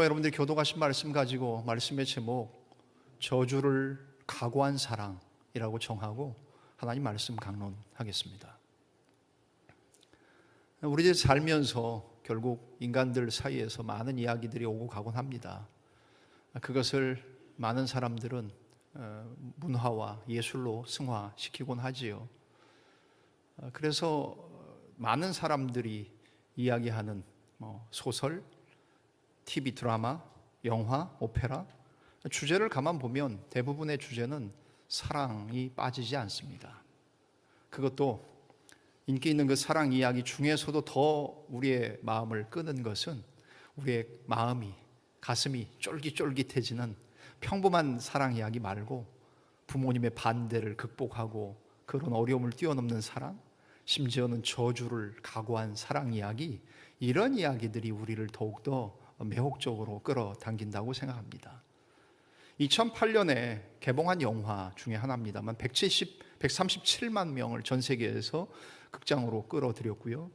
여러분들이 교독하신 말씀 가지고 말씀의 제목 저주를 각오한 사랑이라고 정하고 하나님 말씀 강론하겠습니다. 우리들이 살면서 결국 인간들 사이에서 많은 이야기들이 오고 가곤 합니다. 그것을 많은 사람들은 문화와 예술로 승화시키곤 하지요. 그래서 많은 사람들이 이야기하는 소설, TV 드라마, 영화, 오페라 주제를 가만 보면 대부분의 주제는 사랑이 빠지지 않습니다. 그것도 인기 있는 그 사랑 이야기 중에서도 더 우리의 마음을 끄는 것은 우리의 마음이 가슴이 쫄깃쫄깃해지는 평범한 사랑 이야기 말고 부모님의 반대를 극복하고 그런 어려움을 뛰어넘는 사랑, 심지어는 저주를 각오한 사랑 이야기, 이런 이야기들이 우리를 더욱더 매혹적으로 끌어당긴다고 생각합니다. 2008년에 개봉한 영화 중에 하나입니다만 137만 명을 전 세계에서 극장으로 끌어들였고요.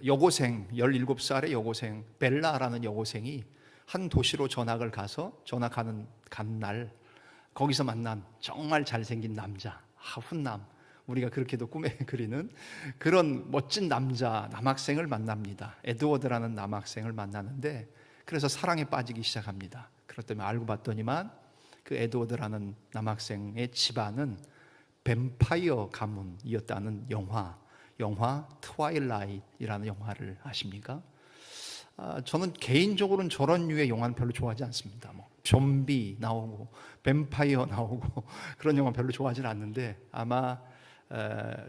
여고생, 17살의 여고생 벨라라는 여고생이 한 도시로 전학을 가서 전학하는 날 거기서 만난 정말 잘생긴 남자, 훈남, 우리가 그렇게도 꿈에 그리는 그런 멋진 남학생을 만납니다. 에드워드라는 남학생을 만나는데 그래서 사랑에 빠지기 시작합니다. 그렇다면 알고 봤더니만 그 에드워드라는 남학생의 집안은 뱀파이어 가문이었다는 영화 트와일라이트이라는 영화를 아십니까? 저는 개인적으로는 저런 류의 영화는 별로 좋아하지 않습니다. 좀비 나오고 뱀파이어 나오고 그런 영화 별로 좋아하지는 않는데 아마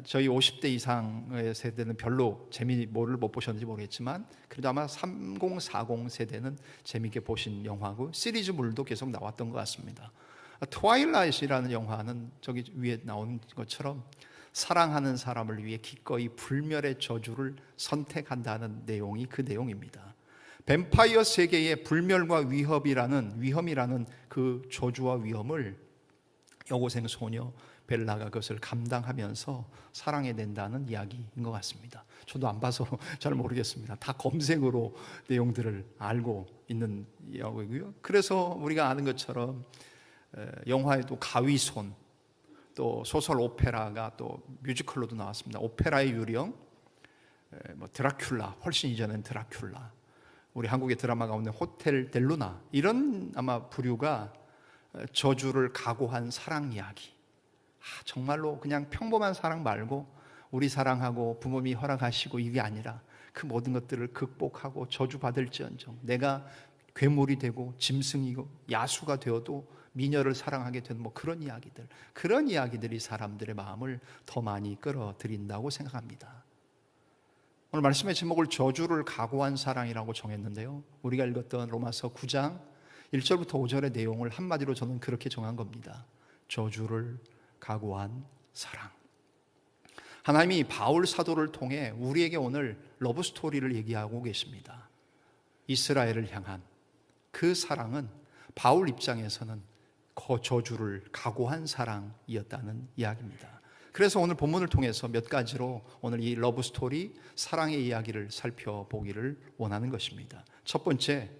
저희 50대 이상의 세대는 별로 재미를 못 보셨는지 모르겠지만 그래도 아마 3040 세대는 재미있게 보신 영화고 시리즈물도 계속 나왔던 것 같습니다. 트와일라이트이라는 영화는 저기 위에 나오는 것처럼 사랑하는 사람을 위해 기꺼이 불멸의 저주를 선택한다는 내용이 그 내용입니다. 뱀파이어 세계의 불멸과 위험이라는 그 저주와 위험을 여고생 소녀 벨라가 그것을 감당하면서 사랑해낸다는 이야기인 것 같습니다. 저도 안 봐서 잘 모르겠습니다. 다 검색으로 내용들을 알고 있는 이야기고요. 그래서 우리가 아는 것처럼 영화에도 가위손, 또 소설 오페라가 또 뮤지컬로도 나왔습니다. 오페라의 유령, 드라큘라, 훨씬 이전엔 드라큘라, 우리 한국의 드라마 가운데 호텔 델루나, 이런 아마 부류가 저주를 각오한 사랑 이야기. 정말로 그냥 평범한 사랑 말고 우리 사랑하고 부모님이 허락하시고 이게 아니라 그 모든 것들을 극복하고 저주받을지언정 내가 괴물이 되고 짐승이고 야수가 되어도 미녀를 사랑하게 되는 그런 이야기들이 사람들의 마음을 더 많이 끌어들인다고 생각합니다. 오늘 말씀의 제목을 저주를 각오한 사랑이라고 정했는데요, 우리가 읽었던 로마서 9장 1절부터 5절의 내용을 한마디로 저는 그렇게 정한 겁니다. 저주를 각오한 사랑. 하나님이 바울 사도를 통해 우리에게 오늘 러브 스토리를 얘기하고 계십니다. 이스라엘을 향한 그 사랑은 바울 입장에서는 저주를 각오한 사랑이었다는 이야기입니다. 그래서 오늘 본문을 통해서 몇 가지로 오늘 이 러브 스토리, 사랑의 이야기를 살펴보기를 원하는 것입니다. 첫 번째,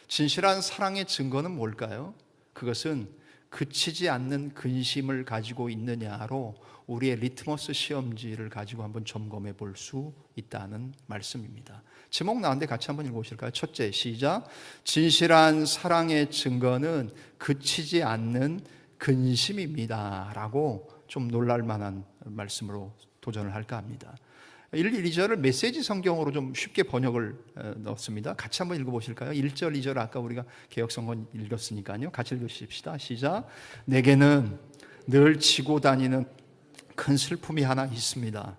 진실한 사랑의 증거는 뭘까요? 그것은 그치지 않는 근심을 가지고 있느냐로 우리의 리트머스 시험지를 가지고 한번 점검해 볼 수 있다는 말씀입니다. 제목 나왔는데 같이 한번 읽어보실까요? 첫째, 시작. 진실한 사랑의 증거는 그치지 않는 근심입니다 라고 좀 놀랄 만한 말씀으로 도전을 할까 합니다. 1, 2절을 메시지 성경으로 좀 쉽게 번역을 넣었습니다. 같이 한번 읽어보실까요? 1절, 2절 아까 우리가 개역성경 읽었으니까요. 같이 읽으십시다. 시작. 내게는 늘 지고 다니는 큰 슬픔이 하나 있습니다.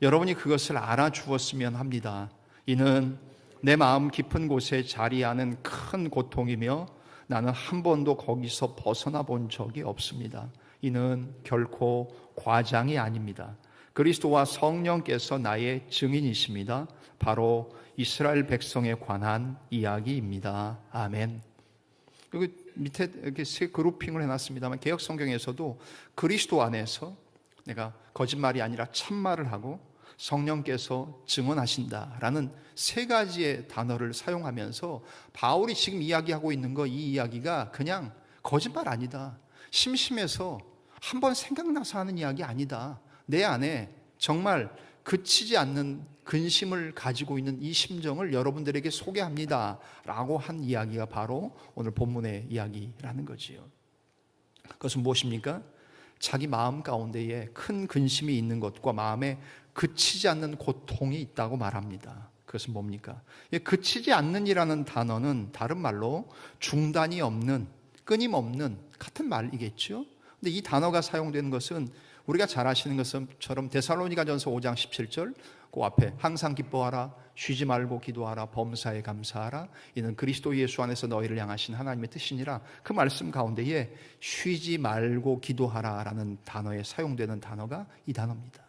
여러분이 그것을 알아주었으면 합니다. 이는 내 마음 깊은 곳에 자리하는 큰 고통이며 나는 한 번도 거기서 벗어나 본 적이 없습니다. 이는 결코 과장이 아닙니다. 그리스도와 성령께서 나의 증인이십니다. 바로 이스라엘 백성에 관한 이야기입니다. 아멘. 여기 밑에 이렇게 세 그룹핑을 해놨습니다만 개역 성경에서도 그리스도 안에서 내가 거짓말이 아니라 참말을 하고 성령께서 증언하신다라는 세 가지의 단어를 사용하면서 바울이 지금 이야기하고 있는 거, 이 이야기가 그냥 거짓말 아니다, 심심해서 한번 생각나서 하는 이야기 아니다, 내 안에 정말 그치지 않는 근심을 가지고 있는 이 심정을 여러분들에게 소개합니다 라고 한 이야기가 바로 오늘 본문의 이야기라는 거지요. 그것은 무엇입니까? 자기 마음 가운데에 큰 근심이 있는 것과 마음에 그치지 않는 고통이 있다고 말합니다. 그것은 뭡니까? 그치지 않는이라는 단어는 다른 말로 중단이 없는, 끊임없는 같은 말이겠죠. 근데 이 단어가 사용되는 것은 우리가 잘 아시는 것처럼 데살로니가전서 5장 17절 그 앞에 항상 기뻐하라, 쉬지 말고 기도하라, 범사에 감사하라, 이는 그리스도 예수 안에서 너희를 향하신 하나님의 뜻이니라. 그 말씀 가운데에 쉬지 말고 기도하라라는 단어에 사용되는 단어가 이 단어입니다.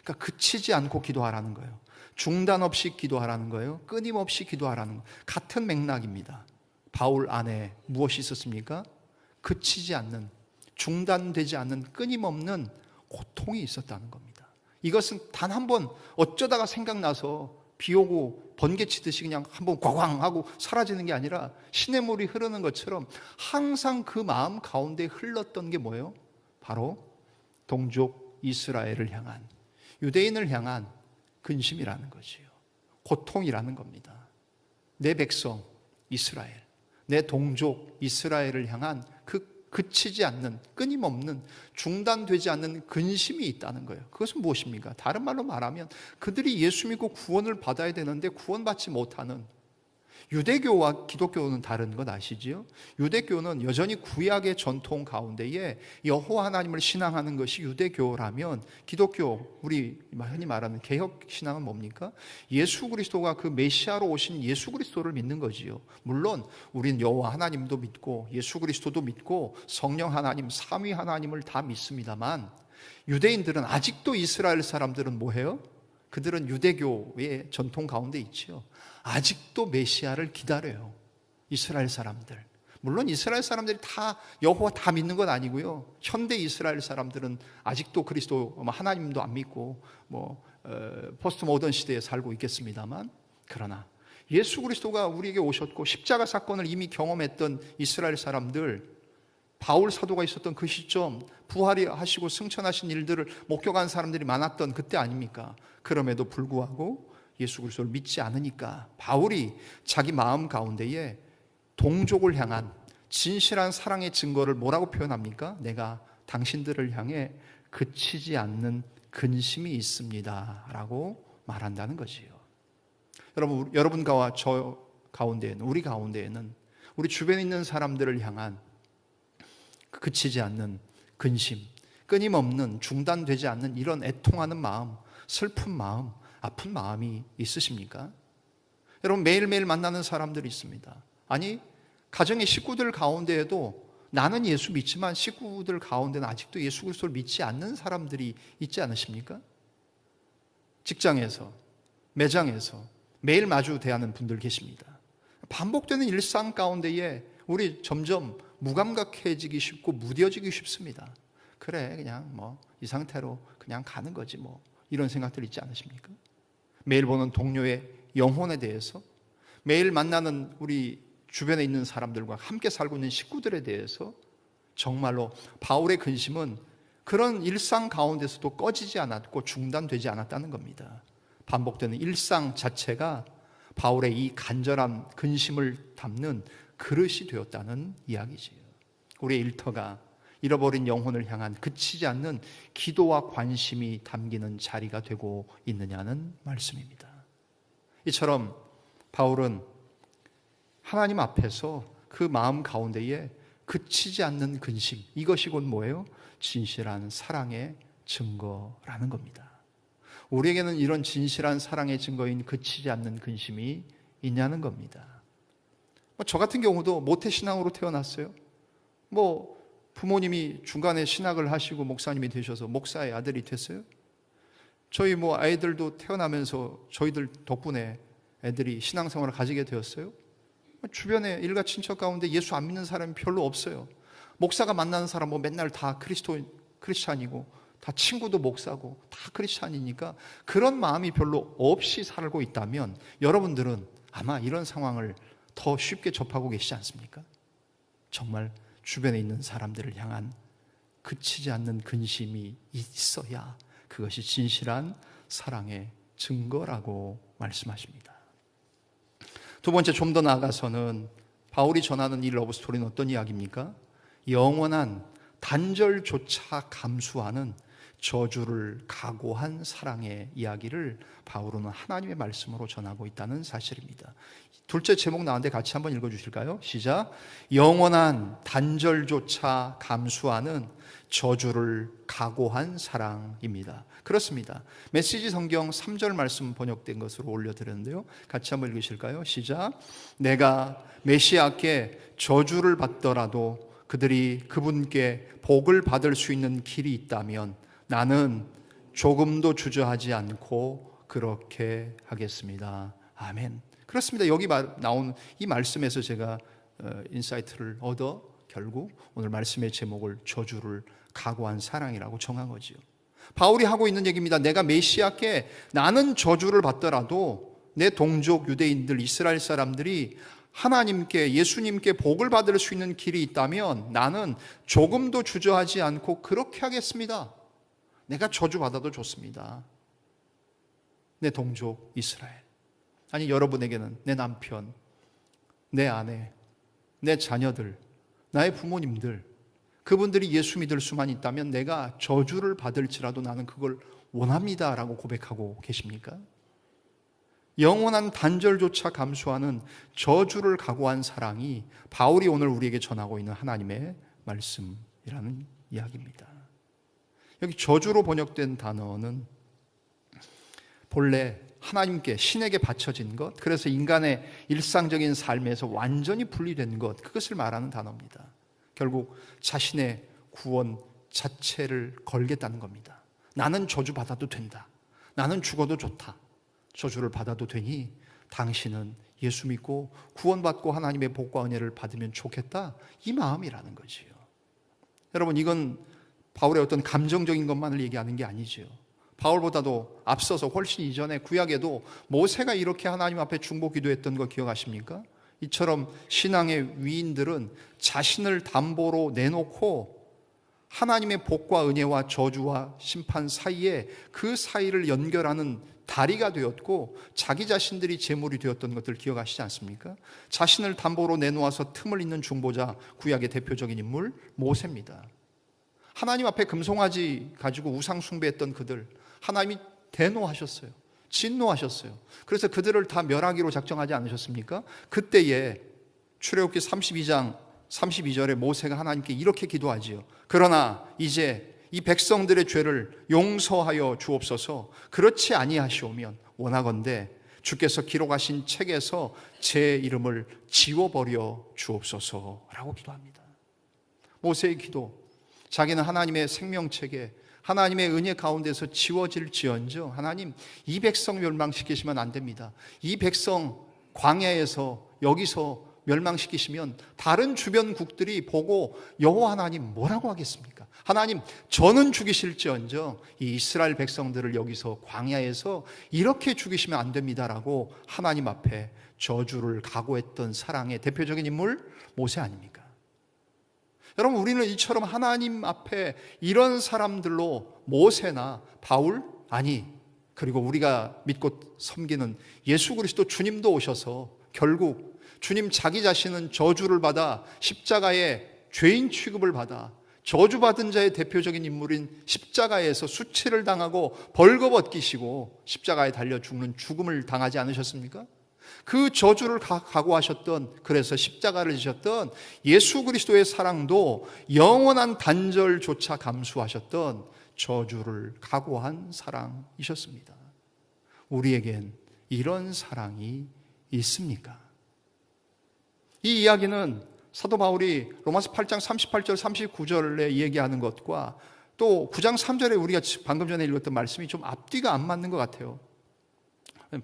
그러니까 그치지 않고 기도하라는 거예요. 중단 없이 기도하라는 거예요. 끊임없이 기도하라는 거예요. 같은 맥락입니다. 바울 안에 무엇이 있었습니까? 그치지 않는, 중단되지 않는 끊임없는 고통이 있었다는 겁니다. 이것은 단 한 번 어쩌다가 생각나서 비 오고 번개치듯이 그냥 한번 과광 하고 사라지는 게 아니라 시냇물이 흐르는 것처럼 항상 그 마음 가운데 흘렀던 게 뭐예요? 바로 동족 이스라엘을 향한, 유대인을 향한 근심이라는 거지요. 고통이라는 겁니다. 내 백성 이스라엘, 내 동족 이스라엘을 향한 그 그치지 않는, 끊임없는, 중단되지 않는 근심이 있다는 거예요. 그것은 무엇입니까? 다른 말로 말하면 그들이 예수 믿고 구원을 받아야 되는데 구원받지 못하는, 유대교와 기독교는 다른 것 아시지요? 유대교는 여전히 구약의 전통 가운데에 여호와 하나님을 신앙하는 것이 유대교라면, 기독교, 우리 흔히 말하는 개혁 신앙은 뭡니까? 예수 그리스도가 그 메시아로 오신 예수 그리스도를 믿는 거지요. 물론 우리는 여호와 하나님도 믿고 예수 그리스도도 믿고 성령 하나님, 삼위 하나님을 다 믿습니다만, 유대인들은 아직도, 이스라엘 사람들은 뭐해요? 그들은 유대교의 전통 가운데 있지요. 아직도 메시아를 기다려요. 이스라엘 사람들. 물론 이스라엘 사람들이 다 여호와 다 믿는 건 아니고요. 현대 이스라엘 사람들은 아직도 그리스도 하나님도 안 믿고 포스트 모던 시대에 살고 있겠습니다만, 그러나 예수 그리스도가 우리에게 오셨고 십자가 사건을 이미 경험했던 이스라엘 사람들, 바울 사도가 있었던 그 시점, 부활이 하시고 승천하신 일들을 목격한 사람들이 많았던 그때 아닙니까? 그럼에도 불구하고 예수 그리스도를 믿지 않으니까 바울이 자기 마음 가운데에 동족을 향한 진실한 사랑의 증거를 뭐라고 표현합니까? 내가 당신들을 향해 그치지 않는 근심이 있습니다 라고 말한다는 거지요. 여러분과 저 가운데에는, 우리 가운데에는 우리 주변에 있는 사람들을 향한 그치지 않는 근심, 끊임없는, 중단되지 않는 이런 애통하는 마음, 슬픈 마음, 아픈 마음이 있으십니까? 여러분, 매일매일 만나는 사람들이 있습니다. 아니, 가정의 식구들 가운데에도 나는 예수 믿지만 식구들 가운데는 아직도 예수 그리스도를 믿지 않는 사람들이 있지 않으십니까? 직장에서, 매장에서 매일 마주 대하는 분들 계십니다. 반복되는 일상 가운데에 우리 점점 무감각해지기 쉽고 무뎌지기 쉽습니다. 그래, 그냥 이 상태로 그냥 가는 거지 이런 생각들 있지 않으십니까? 매일 보는 동료의 영혼에 대해서, 매일 만나는 우리 주변에 있는 사람들과 함께 살고 있는 식구들에 대해서 정말로 바울의 근심은 그런 일상 가운데서도 꺼지지 않았고 중단되지 않았다는 겁니다. 반복되는 일상 자체가 바울의 이 간절한 근심을 담는 그릇이 되었다는 이야기지요. 우리의 일터가 잃어버린 영혼을 향한 그치지 않는 기도와 관심이 담기는 자리가 되고 있느냐는 말씀입니다. 이처럼 바울은 하나님 앞에서 그 마음 가운데에 그치지 않는 근심, 이것이 곧 뭐예요? 진실한 사랑의 증거라는 겁니다. 우리에게는 이런 진실한 사랑의 증거인 그치지 않는 근심이 있냐는 겁니다. 저 같은 경우도 모태신앙으로 태어났어요. 부모님이 중간에 신학을 하시고 목사님이 되셔서 목사의 아들이 됐어요. 저희 아이들도 태어나면서 저희들 덕분에 애들이 신앙생활을 가지게 되었어요. 주변에 일가 친척 가운데 예수 안 믿는 사람이 별로 없어요. 목사가 만나는 사람 맨날 다 크리스찬이고 다 친구도 목사고 다 크리스찬이니까 그런 마음이 별로 없이 살고 있다면 여러분들은 아마 이런 상황을 더 쉽게 접하고 계시지 않습니까? 정말 주변에 있는 사람들을 향한 그치지 않는 근심이 있어야 그것이 진실한 사랑의 증거라고 말씀하십니다. 두 번째, 좀 더 나아가서는 바울이 전하는 이 러브스토리는 어떤 이야기입니까? 영원한 단절조차 감수하는 저주를 각오한 사랑의 이야기를 바울은 하나님의 말씀으로 전하고 있다는 사실입니다. 둘째 제목 나왔는데 같이 한번 읽어주실까요? 시작. 영원한 단절조차 감수하는 저주를 각오한 사랑입니다. 그렇습니다. 메시지 성경 3절 말씀 번역된 것으로 올려드렸는데요, 같이 한번 읽으실까요? 시작. 내가 메시아께 저주를 받더라도 그들이 그분께 복을 받을 수 있는 길이 있다면 나는 조금도 주저하지 않고 그렇게 하겠습니다. 아멘. 그렇습니다. 여기 나온 이 말씀에서 제가 인사이트를 얻어 결국 오늘 말씀의 제목을 저주를 각오한 사랑이라고 정한 거지요. 바울이 하고 있는 얘기입니다. 내가 메시아께 나는 저주를 받더라도 내 동족 유대인들 이스라엘 사람들이 하나님께 예수님께 복을 받을 수 있는 길이 있다면 나는 조금도 주저하지 않고 그렇게 하겠습니다. 내가 저주받아도 좋습니다. 내 동족 이스라엘, 아니 여러분에게는 내 남편, 내 아내, 내 자녀들, 나의 부모님들, 그분들이 예수 믿을 수만 있다면 내가 저주를 받을지라도 나는 그걸 원합니다 라고 고백하고 계십니까? 영원한 단절조차 감수하는 저주를 각오한 사랑이 바울이 오늘 우리에게 전하고 있는 하나님의 말씀이라는 이야기입니다. 여기 저주로 번역된 단어는 본래 하나님께, 신에게 바쳐진 것, 그래서 인간의 일상적인 삶에서 완전히 분리된 것, 그것을 말하는 단어입니다. 결국 자신의 구원 자체를 걸겠다는 겁니다. 나는 저주받아도 된다. 나는 죽어도 좋다. 저주를 받아도 되니 당신은 예수 믿고 구원받고 하나님의 복과 은혜를 받으면 좋겠다, 이 마음이라는 거지요. 여러분, 이건 바울의 어떤 감정적인 것만을 얘기하는 게 아니지요. 바울보다도 앞서서 훨씬 이전에 구약에도 모세가 이렇게 하나님 앞에 중보 기도했던 거 기억하십니까? 이처럼 신앙의 위인들은 자신을 담보로 내놓고 하나님의 복과 은혜와 저주와 심판 사이에 그 사이를 연결하는 다리가 되었고 자기 자신들이 제물이 되었던 것들 기억하시지 않습니까? 자신을 담보로 내놓아서 틈을 잇는 중보자, 구약의 대표적인 인물 모세입니다. 하나님 앞에 금송아지 가지고 우상 숭배했던 그들 하나님이 대노하셨어요. 진노하셨어요. 그래서 그들을 다 멸하기로 작정하지 않으셨습니까? 그때에 출애굽기 32장 32절에 모세가 하나님께 이렇게 기도하지요. 그러나 이제 이 백성들의 죄를 용서하여 주옵소서. 그렇지 아니하시오면 원하건대 주께서 기록하신 책에서 제 이름을 지워버려 주옵소서라고 기도합니다. 모세의 기도, 자기는 하나님의 생명책에 하나님의 은혜 가운데서 지워질지언정 하나님, 이 백성 멸망시키시면 안 됩니다. 이 백성 광야에서 여기서 멸망시키시면 다른 주변국들이 보고 여호와 하나님 뭐라고 하겠습니까? 하나님, 저는 죽이실지언정 이 이스라엘 백성들을 여기서 광야에서 이렇게 죽이시면 안 됩니다라고 하나님 앞에 저주를 각오했던 사랑의 대표적인 인물 모세 아닙니까? 여러분, 우리는 이처럼 하나님 앞에 이런 사람들로 모세나 바울, 아니 그리고 우리가 믿고 섬기는 예수 그리스도 주님도 오셔서 결국 주님 자기 자신은 저주를 받아 십자가의 죄인 취급을 받아 저주받은 자의 대표적인 인물인 십자가에서 수치를 당하고 벌거벗 기시고 십자가에 달려 죽는 죽음을 당하지 않으셨습니까? 그 저주를 각오하셨던, 그래서 십자가를 지셨던 예수 그리스도의 사랑도 영원한 단절조차 감수하셨던 저주를 각오한 사랑이셨습니다. 우리에겐 이런 사랑이 있습니까? 이 이야기는 사도 바울이 로마서 8장 38절 39절에 얘기하는 것과 또 9장 3절에 우리가 방금 전에 읽었던 말씀이 좀 앞뒤가 안 맞는 것 같아요.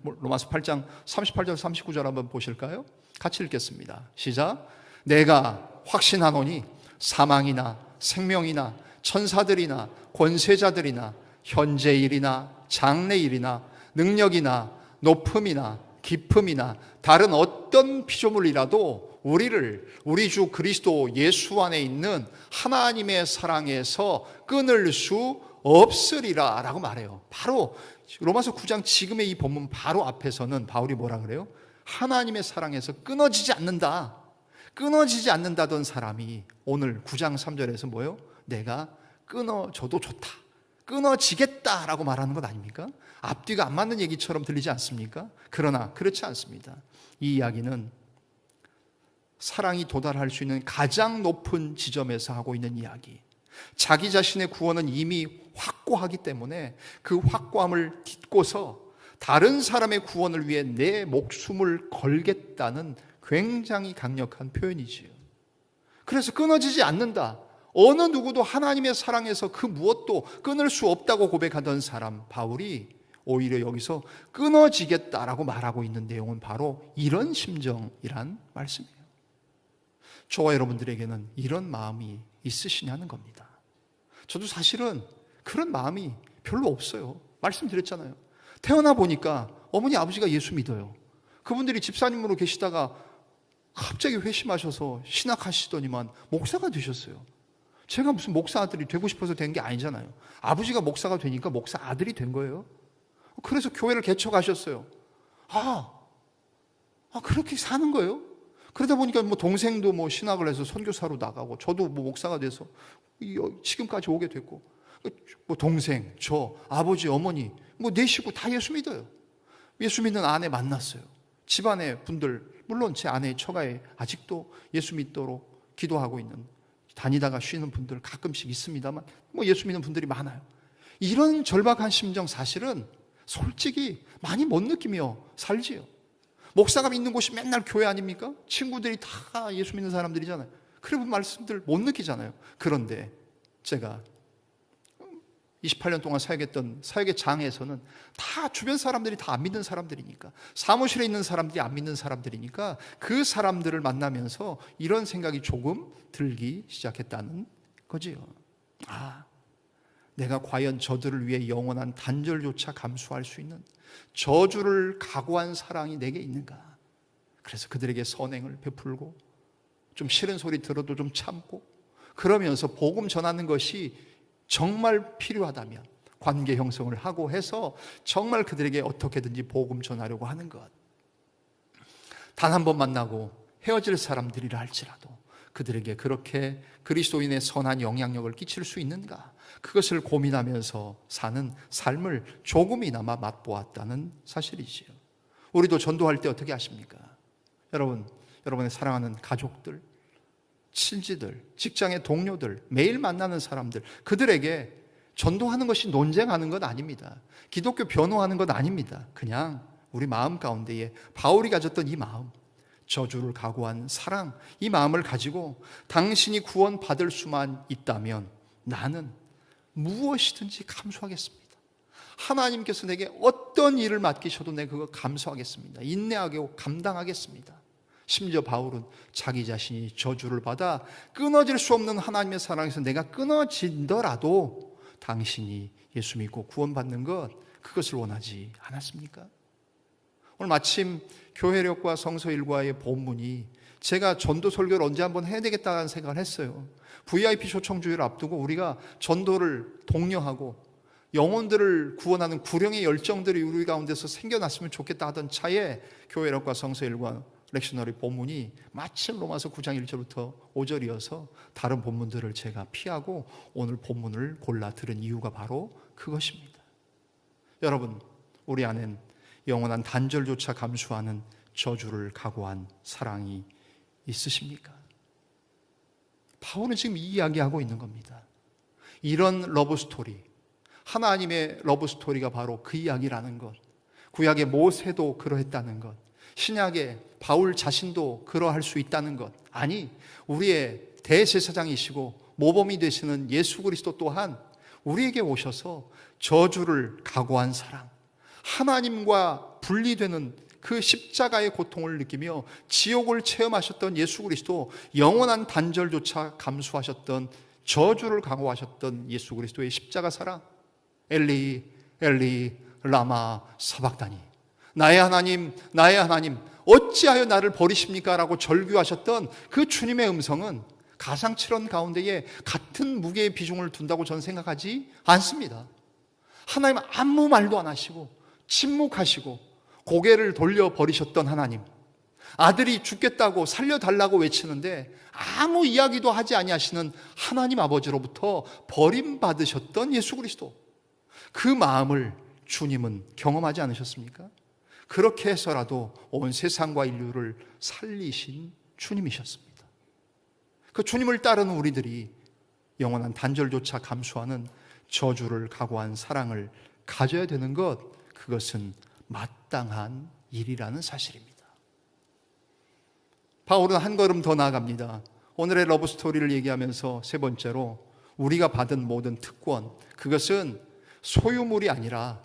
로마서 8장 38절 39절 한번 보실까요? 같이 읽겠습니다. 시작. 내가 확신하노니 사망이나 생명이나 천사들이나 권세자들이나 현재일이나 장래일이나 능력이나 높음이나 깊음이나 다른 어떤 피조물이라도 우리 주 그리스도 예수 안에 있는 하나님의 사랑에서 끊을 수 없으리라 라고 말해요. 바로 로마서 9장 지금의 이 본문 바로 앞에서는 바울이 뭐라 그래요? 하나님의 사랑에서 끊어지지 않는다던 사람이 오늘 9장 3절에서 뭐예요? 내가 끊어져도 좋다, 끊어지겠다라고 말하는 것 아닙니까? 앞뒤가 안 맞는 얘기처럼 들리지 않습니까? 그러나 그렇지 않습니다. 이 이야기는 사랑이 도달할 수 있는 가장 높은 지점에서 하고 있는 이야기. 자기 자신의 구원은 이미 확고하기 때문에 그 확고함을 딛고서 다른 사람의 구원을 위해 내 목숨을 걸겠다는 굉장히 강력한 표현이지요. 그래서 끊어지지 않는다. 어느 누구도 하나님의 사랑에서 그 무엇도 끊을 수 없다고 고백하던 사람 바울이 오히려 여기서 끊어지겠다라고 말하고 있는 내용은 바로 이런 심정이란 말씀이에요. 저와 여러분들에게는 이런 마음이 있으시냐는 겁니다. 저도 사실은 그런 마음이 별로 없어요. 말씀드렸잖아요. 태어나 보니까 어머니 아버지가 예수 믿어요. 그분들이 집사님으로 계시다가 갑자기 회심하셔서 신학하시더니만 목사가 되셨어요. 제가 무슨 목사 아들이 되고 싶어서 된 게 아니잖아요. 아버지가 목사가 되니까 목사 아들이 된 거예요. 그래서 교회를 개척하셨어요. 그렇게 사는 거예요. 그러다 보니까 동생도 신학을 해서 선교사로 나가고 저도 목사가 돼서 지금까지 오게 됐고 동생, 저, 아버지, 어머니 내 식구 다 예수 믿어요. 예수 믿는 아내 만났어요. 집안의 분들, 물론 제 아내의 처가에 아직도 예수 믿도록 기도하고 있는, 다니다가 쉬는 분들 가끔씩 있습니다만 예수 믿는 분들이 많아요. 이런 절박한 심정 사실은 솔직히 많이 못 느끼며 살지요. 목사가 믿는 곳이 맨날 교회 아닙니까? 친구들이 다 예수 믿는 사람들이잖아요. 그런 말씀들 못 느끼잖아요. 그런데 제가 28년 동안 사역했던 사역의 장에서는 다 주변 사람들이 다 안 믿는 사람들이니까, 사무실에 있는 사람들이 안 믿는 사람들이니까 그 사람들을 만나면서 이런 생각이 조금 들기 시작했다는 거지요. 내가 과연 저들을 위해 영원한 단절조차 감수할 수 있는 저주를 각오한 사랑이 내게 있는가? 그래서 그들에게 선행을 베풀고 좀 싫은 소리 들어도 좀 참고 그러면서 복음 전하는 것이 정말 필요하다면 관계 형성을 하고 해서 정말 그들에게 어떻게든지 복음 전하려고 하는 것. 단 한 번 만나고 헤어질 사람들이라 할지라도 그들에게 그렇게 그리스도인의 선한 영향력을 끼칠 수 있는가? 그것을 고민하면서 사는 삶을 조금이나마 맛보았다는 사실이지요. 우리도 전도할 때 어떻게 하십니까? 여러분의 사랑하는 가족들, 친지들, 직장의 동료들, 매일 만나는 사람들, 그들에게 전도하는 것이 논쟁하는 것 아닙니다. 기독교 변호하는 것 아닙니다. 그냥 우리 마음 가운데에 바울이 가졌던 이 마음, 저주를 각오한 사랑, 이 마음을 가지고 당신이 구원받을 수만 있다면 나는 무엇이든지 감수하겠습니다. 하나님께서 내게 어떤 일을 맡기셔도 내가 그거 감수하겠습니다. 인내하고 감당하겠습니다. 심지어 바울은 자기 자신이 저주를 받아 끊어질 수 없는 하나님의 사랑에서 내가 끊어진더라도 당신이 예수 믿고 구원받는 것, 그것을 원하지 않았습니까? 오늘 마침 교회력과 성서일과의 본문이 제가 전도 설교를 언제 한번 해야 되겠다는 생각을 했어요. VIP 초청주의를 앞두고 우리가 전도를 독려하고 영혼들을 구원하는 구령의 열정들이 우리 가운데서 생겨났으면 좋겠다 하던 차에 교회력과 성서일과 렉셔너리 본문이 마침 로마서 9장 1절부터 5절이어서 다른 본문들을 제가 피하고 오늘 본문을 골라 들은 이유가 바로 그것입니다. 여러분, 우리 안엔 영원한 단절조차 감수하는 저주를 각오한 사랑이 있으십니까? 바울은 지금 이 이야기하고 있는 겁니다. 이런 러브스토리, 하나님의 러브스토리가 바로 그 이야기라는 것, 구약의 모세도 그러했다는 것, 신약의 바울 자신도 그러할 수 있다는 것, 아니 우리의 대제사장이시고 모범이 되시는 예수 그리스도 또한 우리에게 오셔서 저주를 각오한 사랑, 하나님과 분리되는 그 십자가의 고통을 느끼며 지옥을 체험하셨던 예수 그리스도, 영원한 단절조차 감수하셨던 저주를 강구하셨던 예수 그리스도의 십자가 사랑, 엘리 엘리 라마 사박다니, 나의 하나님 나의 하나님 어찌하여 나를 버리십니까? 라고 절규하셨던 그 주님의 음성은 가상칠언 가운데에 같은 무게의 비중을 둔다고 저는 생각하지 않습니다. 하나님 아무 말도 안 하시고 침묵하시고 고개를 돌려버리셨던 하나님, 아들이 죽겠다고 살려달라고 외치는데 아무 이야기도 하지 아니하시는 하나님 아버지로부터 버림받으셨던 예수 그리스도, 그 마음을 주님은 경험하지 않으셨습니까? 그렇게 해서라도 온 세상과 인류를 살리신 주님이셨습니다. 그 주님을 따르는 우리들이 영원한 단절조차 감수하는 저주를 각오한 사랑을 가져야 되는 것, 그것은 마땅한 일이라는 사실입니다. 바울은 한 걸음 더 나아갑니다. 오늘의 러브스토리를 얘기하면서 세 번째로 우리가 받은 모든 특권, 그것은 소유물이 아니라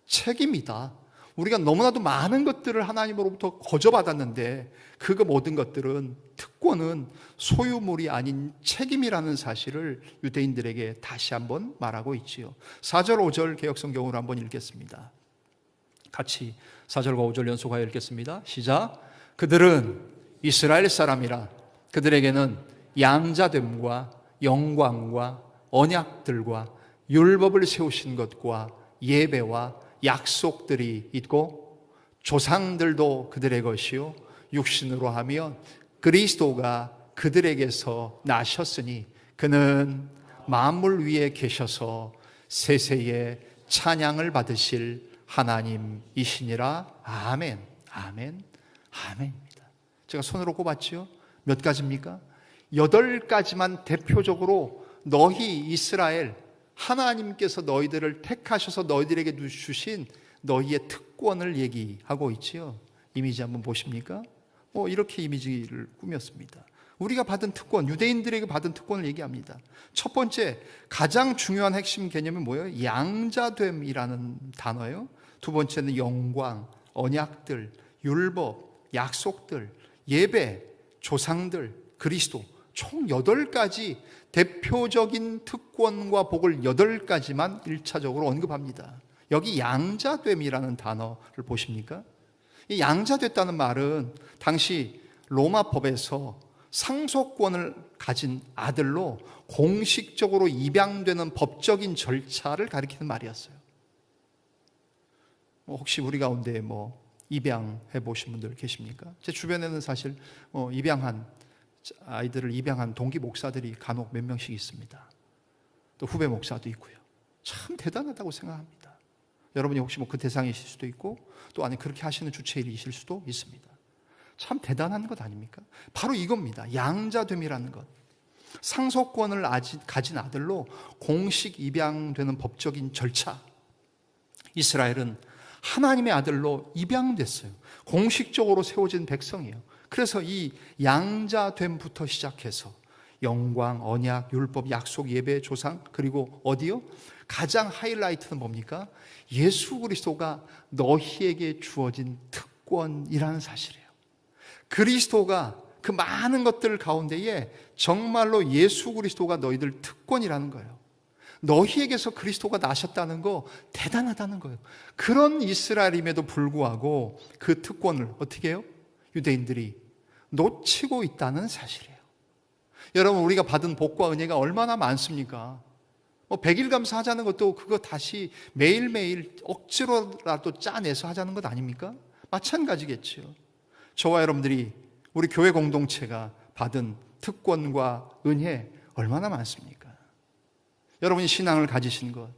책임이다. 우리가 너무나도 많은 것들을 하나님으로부터 거저받았는데 그 모든 것들은, 특권은 소유물이 아닌 책임이라는 사실을 유대인들에게 다시 한번 말하고 있지요. 4절 5절 개역성경으로 한번 읽겠습니다. 같이 4절과 5절 연속하여 읽겠습니다. 시작. 그들은 이스라엘 사람이라 그들에게는 양자됨과 영광과 언약들과 율법을 세우신 것과 예배와 약속들이 있고 조상들도 그들의 것이요 육신으로 하면 그리스도가 그들에게서 나셨으니 그는 만물 위에 계셔서 세세에 찬양을 받으실 하나님이시니라. 아멘, 아멘, 아멘입니다. 제가 손으로 꼽았죠? 몇 가지입니까? 8가지만 대표적으로 너희 이스라엘, 하나님께서 너희들을 택하셔서 너희들에게 주신 너희의 특권을 얘기하고 있지요. 이미지 한번 보십니까? 이렇게 이미지를 꾸몄습니다. 우리가 받은 특권, 유대인들에게 받은 특권을 얘기합니다. 첫 번째, 가장 중요한 핵심 개념은 뭐예요? 양자됨이라는 단어예요. 두 번째는 영광, 언약들, 율법, 약속들, 예배, 조상들, 그리스도, 총 8가지 대표적인 특권과 복을 8가지만 1차적으로 언급합니다. 여기 양자됨이라는 단어를 보십니까? 이 양자됐다는 말은 당시 로마법에서 상속권을 가진 아들로 공식적으로 입양되는 법적인 절차를 가리키는 말이었어요. 혹시 우리 가운데 입양해 보신 분들 계십니까? 제 주변에는 사실 아이들을 입양한 동기 목사들이 간혹 몇 명씩 있습니다. 또 후배 목사도 있고요. 참 대단하다고 생각합니다. 여러분이 혹시 그 대상이실 수도 있고 또 아니 그렇게 하시는 주체이실 수도 있습니다. 참 대단한 것 아닙니까? 바로 이겁니다. 양자됨이라는 것. 상속권을 가진 아들로 공식 입양되는 법적인 절차. 이스라엘은 하나님의 아들로 입양됐어요. 공식적으로 세워진 백성이에요. 그래서 이 양자됨부터 시작해서 영광, 언약, 율법, 약속, 예배, 조상, 그리고 어디요? 가장 하이라이트는 뭡니까? 예수 그리스도가 너희에게 주어진 특권이라는 사실이에요. 그리스도가 그 많은 것들 가운데에 정말로 예수 그리스도가 너희들 특권이라는 거예요. 너희에게서 그리스도가 나셨다는 거 대단하다는 거예요. 그런 이스라엘임에도 불구하고 그 특권을 어떻게 해요? 유대인들이 놓치고 있다는 사실이에요. 여러분, 우리가 받은 복과 은혜가 얼마나 많습니까? 100일 감사하자는 것도 그거 다시 매일매일 억지로라도 짜내서 하자는 것 아닙니까? 마찬가지겠죠. 저와 여러분들이 우리 교회 공동체가 받은 특권과 은혜 얼마나 많습니까? 여러분이 신앙을 가지신 것,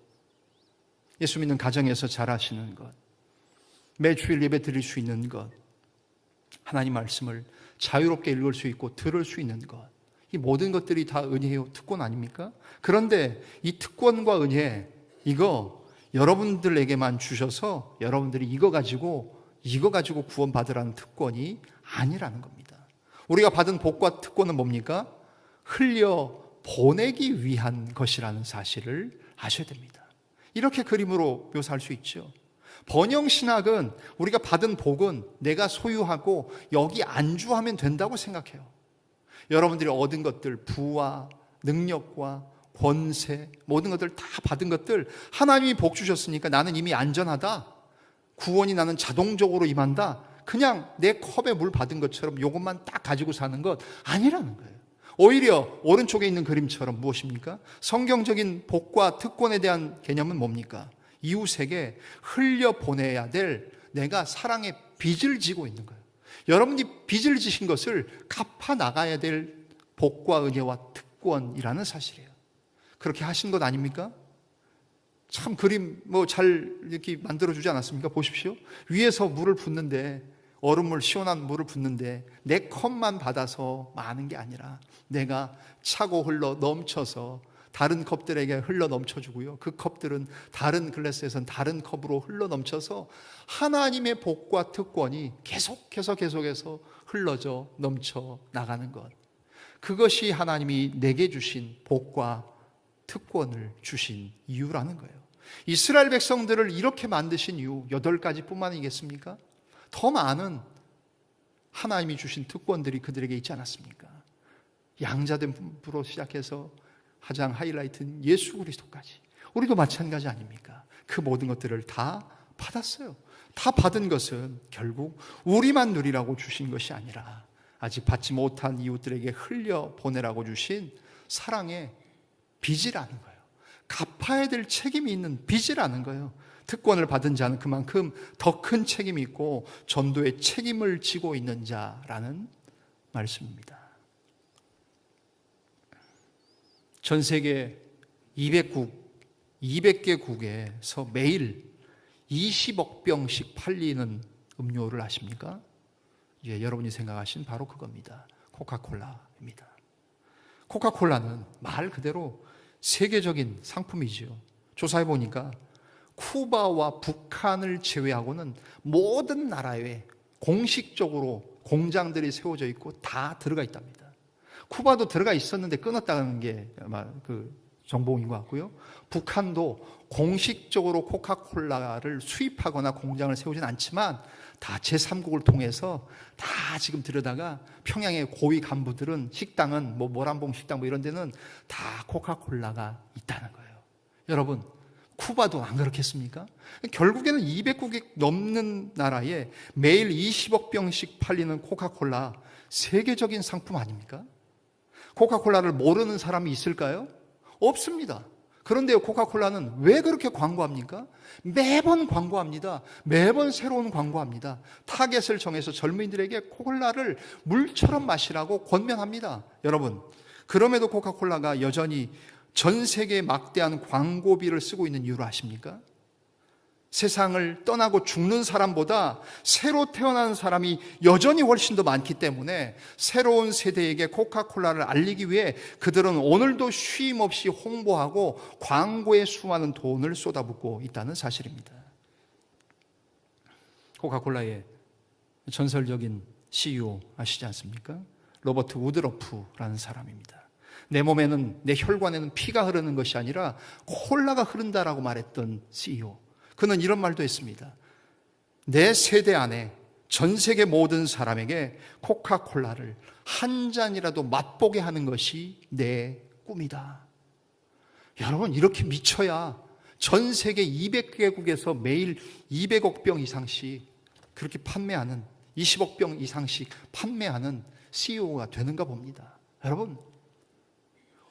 예수 믿는 가정에서 자라시는 것, 매주일 예배 드릴 수 있는 것, 하나님 말씀을 자유롭게 읽을 수 있고 들을 수 있는 것, 이 모든 것들이 다 은혜요, 특권 아닙니까? 그런데 이 특권과 은혜, 이거 여러분들에게만 주셔서 여러분들이 이거 가지고 구원받으라는 특권이 아니라는 겁니다. 우리가 받은 복과 특권은 뭡니까? 흘려 보내기 위한 것이라는 사실을 아셔야 됩니다. 이렇게 그림으로 묘사할 수 있죠. 번영신학은 우리가 받은 복은 내가 소유하고 여기 안주하면 된다고 생각해요. 여러분들이 얻은 것들, 부와 능력과 권세, 모든 것들 다 받은 것들, 하나님이 복 주셨으니까 나는 이미 안전하다, 구원이 나는 자동적으로 임한다, 그냥 내 컵에 물 받은 것처럼 이것만 딱 가지고 사는 것 아니라는 거예요. 오히려 오른쪽에 있는 그림처럼 무엇입니까? 성경적인 복과 특권에 대한 개념은 뭡니까? 이웃에게 흘려보내야 될 내가 사랑의 빚을 지고 있는 거예요. 여러분이 빚을 지신 것을 갚아 나가야 될 복과 은혜와 특권이라는 사실이에요. 그렇게 하신 것 아닙니까? 참 그림 잘 이렇게 만들어주지 않았습니까? 보십시오. 위에서 물을 붓는데, 얼음물, 시원한 물을 붓는데 내 컵만 받아서 많은 게 아니라 내가 차고 흘러 넘쳐서 다른 컵들에게 흘러 넘쳐주고요, 그 컵들은 다른 글라스에선 다른 컵으로 흘러 넘쳐서 하나님의 복과 특권이 계속해서 흘러져 넘쳐 나가는 것, 그것이 하나님이 내게 주신 복과 특권을 주신 이유라는 거예요. 이스라엘 백성들을 이렇게 만드신 이유 8가지뿐만 아니겠습니까? 더 많은 하나님이 주신 특권들이 그들에게 있지 않았습니까? 양자된 부로 시작해서 가장 하이라이트는 예수 그리스도까지. 우리도 마찬가지 아닙니까? 그 모든 것들을 다 받았어요. 다 받은 것은 결국 우리만 누리라고 주신 것이 아니라 아직 받지 못한 이웃들에게 흘려보내라고 주신 사랑의 빚이라는 거예요. 갚아야 될 책임이 있는 빚이라는 거예요. 특권을 받은 자는 그만큼 더 큰 책임이 있고 전도의 책임을 지고 있는 자라는 말씀입니다. 전 세계 200개 국에서 매일 20억 병씩 팔리는 음료를 아십니까? 예, 여러분이 생각하신 바로 그겁니다. 코카콜라입니다. 코카콜라는 말 그대로 세계적인 상품이지요. 조사해 보니까 쿠바와 북한을 제외하고는 모든 나라에 공식적으로 공장들이 세워져 있고 다 들어가 있답니다. 쿠바도 들어가 있었는데 끊었다는 게 아마 그 정보인 것 같고요. 북한도 공식적으로 코카콜라를 수입하거나 공장을 세우진 않지만 다 제3국을 통해서 다 지금 들여다가 평양의 고위 간부들은 식당은 모란봉 식당 이런 데는 다 코카콜라가 있다는 거예요. 여러분, 쿠바도 안 그렇겠습니까? 결국에는 200국이 넘는 나라에 매일 20억 병씩 팔리는 코카콜라, 세계적인 상품 아닙니까? 코카콜라를 모르는 사람이 있을까요? 없습니다. 그런데 코카콜라는 왜 그렇게 광고합니까? 매번 광고합니다. 매번 새로운 광고합니다. 타겟을 정해서 젊은이들에게 콜라를 물처럼 마시라고 권면합니다. 여러분, 그럼에도 코카콜라가 여전히 전 세계에 막대한 광고비를 쓰고 있는 이유를 아십니까? 세상을 떠나고 죽는 사람보다 새로 태어난 사람이 여전히 훨씬 더 많기 때문에 새로운 세대에게 코카콜라를 알리기 위해 그들은 오늘도 쉼 없이 홍보하고 광고에 수많은 돈을 쏟아붓고 있다는 사실입니다. 코카콜라의 전설적인 CEO 아시지 않습니까? 로버트 우드러프라는 사람입니다. 내 몸에는, 내 혈관에는 피가 흐르는 것이 아니라 콜라가 흐른다라고 말했던 CEO. 그는 이런 말도 했습니다. 내 세대 안에 전 세계 모든 사람에게 코카콜라를 한 잔이라도 맛보게 하는 것이 내 꿈이다. 여러분, 이렇게 미쳐야 전 세계 200개국에서 매일 200억 병 이상씩 그렇게 판매하는, 20억 병 이상씩 판매하는 CEO가 되는가 봅니다. 여러분,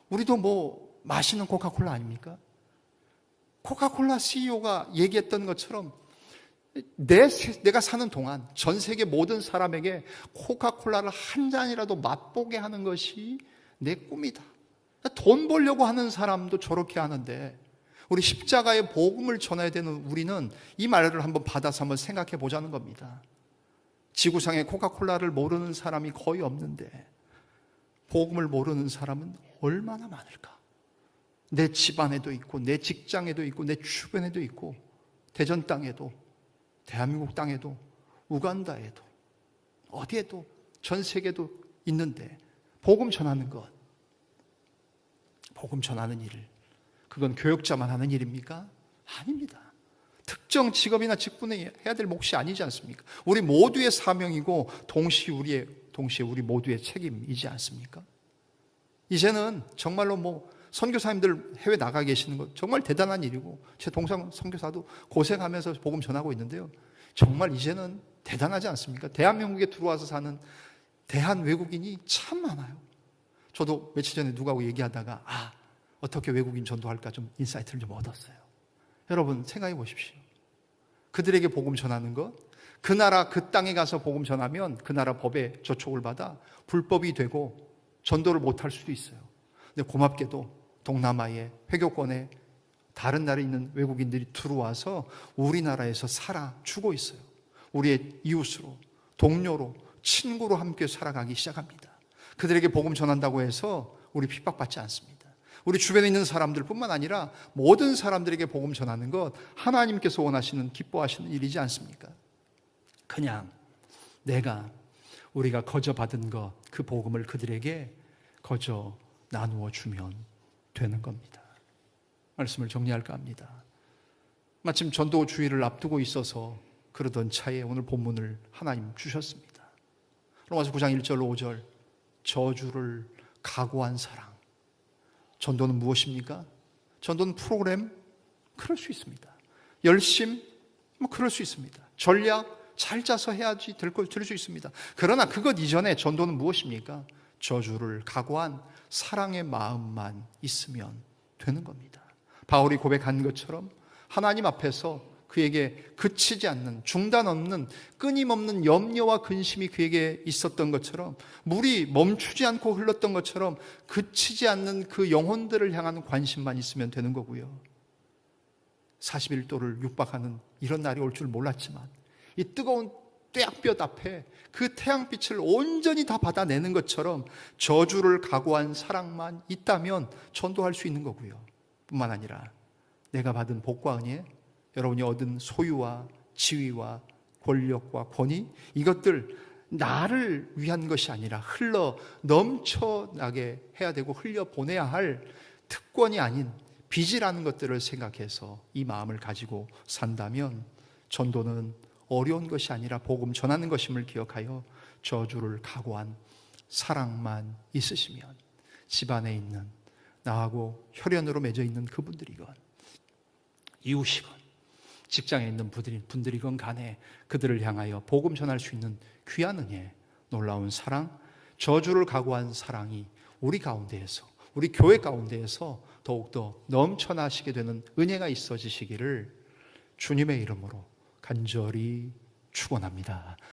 우리도 마시는 코카콜라 아닙니까? 코카콜라 CEO가 얘기했던 것처럼 내가 사는 동안 전 세계 모든 사람에게 코카콜라를 한 잔이라도 맛보게 하는 것이 내 꿈이다. 돈 벌려고 하는 사람도 저렇게 하는데 우리 십자가의 복음을 전해야 되는 우리는 이 말을 한번 받아서 한번 생각해 보자는 겁니다. 지구상에 코카콜라를 모르는 사람이 거의 없는데 복음을 모르는 사람은 얼마나 많을까? 내 집안에도 있고 내 직장에도 있고 내 주변에도 있고 대전 땅에도 대한민국 땅에도 우간다에도 어디에도 전 세계도 있는데 복음 전하는 것, 복음 전하는 일, 그건 교역자만 하는 일입니까? 아닙니다. 특정 직업이나 직분에 해야 될 몫이 아니지 않습니까? 우리 모두의 사명이고 동시에 우리 모두의 책임이지 않습니까? 이제는 정말로 선교사님들 해외 나가 계시는 거 정말 대단한 일이고, 제 동생 선교사도 고생하면서 복음 전하고 있는데요, 정말 이제는 대단하지 않습니까? 대한민국에 들어와서 사는 대한 외국인이 참 많아요. 저도 며칠 전에 누구하고 얘기하다가 어떻게 외국인 전도할까 좀 인사이트를 좀 얻었어요. 여러분 생각해 보십시오. 그들에게 복음 전하는 것, 그 나라 그 땅에 가서 복음 전하면 그 나라 법에 저촉을 받아 불법이 되고 전도를 못할 수도 있어요. 근데 고맙게도 동남아의 회교권에 다른 나라에 있는 외국인들이 들어와서 우리나라에서 살아주고 있어요. 우리의 이웃으로, 동료로, 친구로 함께 살아가기 시작합니다. 그들에게 복음 전한다고 해서 우리 핍박받지 않습니다. 우리 주변에 있는 사람들뿐만 아니라 모든 사람들에게 복음 전하는 것, 하나님께서 원하시는, 기뻐하시는 일이지 않습니까? 그냥 우리가 거저 받은 것, 그 복음을 그들에게 거저 나누어 주면 되는 겁니다. 말씀을 정리할까 합니다. 마침 전도 주일을 앞두고 있어서 그러던 차에 오늘 본문을 하나님 주셨습니다. 로마서 9장 1절 5절, 저주를 각오한 사랑. 전도는 무엇입니까? 전도는 프로그램? 그럴 수 있습니다. 열심? 그럴 수 있습니다. 전략? 잘 짜서 해야지 될 수 있습니다. 그러나 그것 이전에 전도는 무엇입니까? 저주를 각오한 사랑의 마음만 있으면 되는 겁니다. 바울이 고백한 것처럼 하나님 앞에서 그에게 그치지 않는, 중단 없는, 끊임없는 염려와 근심이 그에게 있었던 것처럼, 물이 멈추지 않고 흘렀던 것처럼 그치지 않는 그 영혼들을 향한 관심만 있으면 되는 거고요. 41도를 육박하는 이런 날이 올 줄 몰랐지만 이 뜨거운 뙤약볕 앞에 그 태양빛을 온전히 다 받아내는 것처럼 저주를 각오한 사랑만 있다면 전도할 수 있는 거고요. 뿐만 아니라 내가 받은 복과 은혜, 여러분이 얻은 소유와 지위와 권력과 권위, 이것들 나를 위한 것이 아니라 흘러 넘쳐나게 해야 되고 흘려 보내야 할 특권이 아닌 빚이라는 것들을 생각해서 이 마음을 가지고 산다면 전도는 어려운 것이 아니라 복음 전하는 것임을 기억하여 저주를 각오한 사랑만 있으시면 집안에 있는 나하고 혈연으로 맺어 있는 그분들이건 이웃이건 직장에 있는 분들이건 간에 그들을 향하여 복음 전할 수 있는 귀한 은혜, 놀라운 사랑, 저주를 각오한 사랑이 우리 가운데에서, 우리 교회 가운데에서 더욱더 넘쳐나시게 되는 은혜가 있어지시기를 주님의 이름으로 간절히 축원합니다.